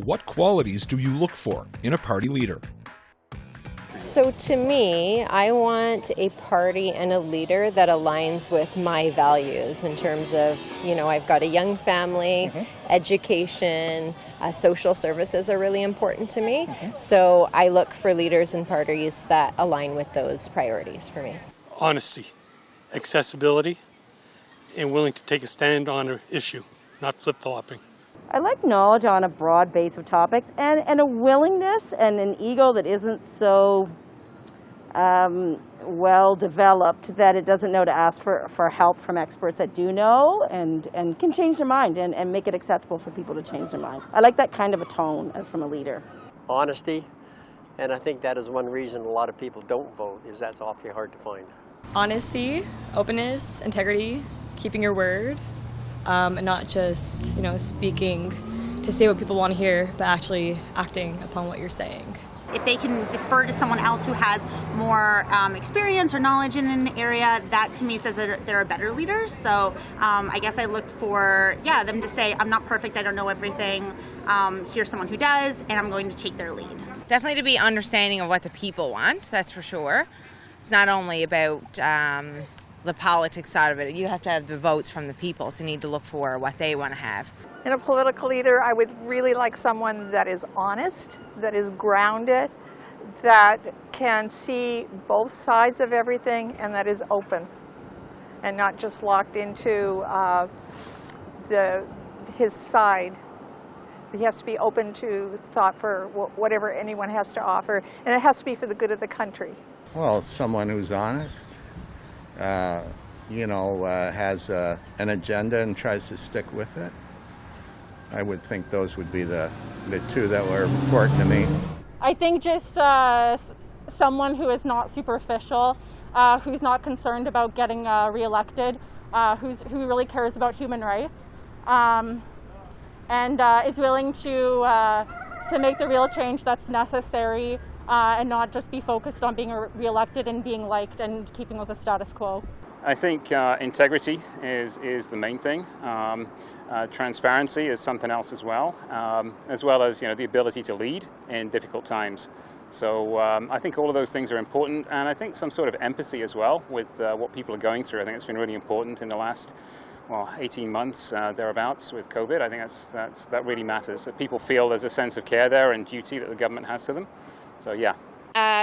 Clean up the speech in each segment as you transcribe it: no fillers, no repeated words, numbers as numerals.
what qualities do you look for in a party leader? So to me, I want a party and a leader that aligns with my values in terms of, I've got a young family, education, social services are really important to me. So I look for leaders and parties that align with those priorities for me. Honesty, accessibility, and willing to take a stand on an issue, not flip-flopping. I like knowledge on a broad base of topics and a willingness and an ego that isn't so well developed that it doesn't know to ask for help from experts that do know and can change their mind and make it acceptable for people to change their mind. I like that kind of a tone from a leader. Honesty, and I think that is one reason a lot of people don't vote, is that's awfully hard to find. Honesty, openness, integrity, keeping your word. And not just, speaking to say what people want to hear, but actually acting upon what you're saying. If they can defer to someone else who has more experience or knowledge in an area, that to me says that they're a better leader. So I guess I look for, them to say, I'm not perfect, I don't know everything. Here's someone who does, and I'm going to take their lead. Definitely to be understanding of what the people want, that's for sure. It's not only about the politics side of it. You have to have the votes from the people, so you need to look for what they want to have. In a political leader, I would really like someone that is honest, that is grounded, that can see both sides of everything, and that is open and not just locked into his side. He has to be open to thought for whatever anyone has to offer, and it has to be for the good of the country. Well, someone who's honest, has an agenda and tries to stick with it. I would think those would be the two that were important to me. I think just someone who is not superficial, who's not concerned about getting reelected, who really cares about human rights, and is willing to make the real change that's necessary, and not just be focused on being reelected and being liked and keeping with the status quo. I think integrity is the main thing. Transparency is something else as well as the ability to lead in difficult times. So I think all of those things are important, and I think some sort of empathy as well with what people are going through. I think it's been really important in the last 18 months thereabouts with COVID. I think that really matters. That people feel there's a sense of care there and duty that the government has to them. So yeah.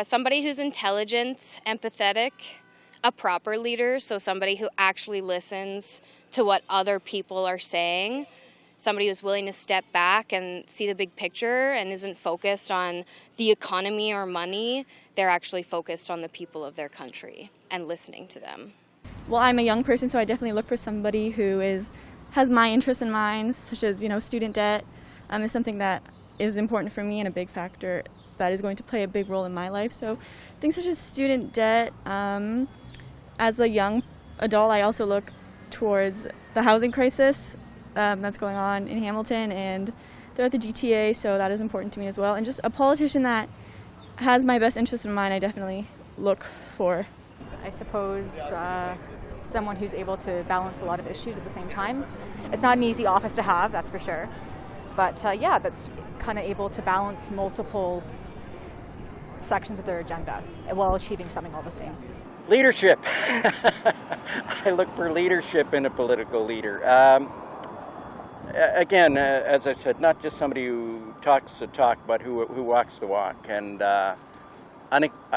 Somebody who's intelligent, empathetic, a proper leader, so somebody who actually listens to what other people are saying, somebody who's willing to step back and see the big picture and isn't focused on the economy or money. They're actually focused on the people of their country and listening to them. Well, I'm a young person, so I definitely look for somebody who has my interests in mind, such as student debt is something that is important for me and a big factor that is going to play a big role in my life. So things such as student debt. As a young adult, I also look towards the housing crisis that's going on in Hamilton and throughout the GTA, so that is important to me as well. And just a politician that has my best interest in mind, I definitely look for. I suppose someone who's able to balance a lot of issues at the same time. It's not an easy office to have, that's for sure. But that's kind of able to balance multiple sections of their agenda while achieving something all the same. Leadership. I look for leadership in a political leader. Again, as I said, not just somebody who talks the talk, but who walks the walk. And I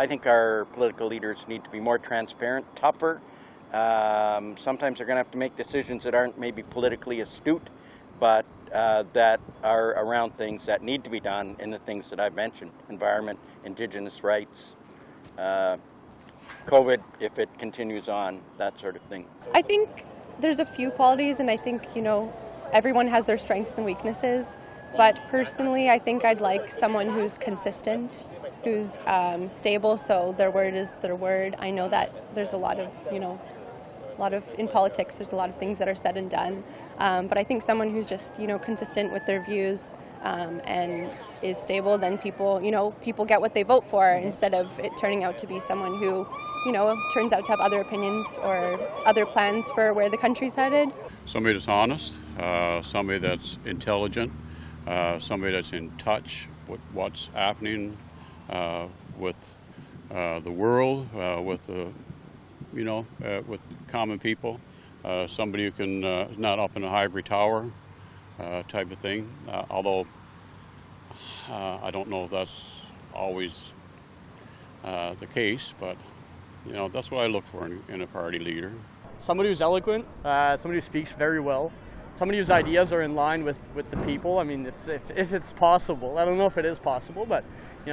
think our political leaders need to be more transparent, tougher. Sometimes they're going to have to make decisions that aren't maybe politically astute, but that are around things that need to be done in the things that I've mentioned: environment, Indigenous rights, COVID, if it continues on, that sort of thing. I think there's a few qualities, and I think, everyone has their strengths and weaknesses. But personally, I think I'd like someone who's consistent, who's stable, so their word is their word. I know that there's a lot of, in politics, there's a lot of things that are said and done. But I think someone who's just, consistent with their views and is stable, then people get what they vote for, instead of it turning out to be someone who, turns out to have other opinions or other plans for where the country's headed. Somebody that's honest, somebody that's intelligent, somebody that's in touch with what's happening with the world, with the, with common people. Somebody who can not up in an ivory tower type of thing. Although I don't know if that's always the case, but that's what I look for in a party leader. Somebody who's eloquent, somebody who speaks very well, somebody whose ideas are in line with the people. I mean, if it's possible. I don't know if it is possible, but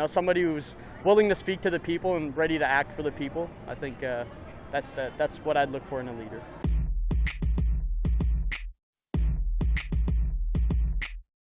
somebody who's willing to speak to the people and ready to act for the people. I think that's what I'd look for in a leader.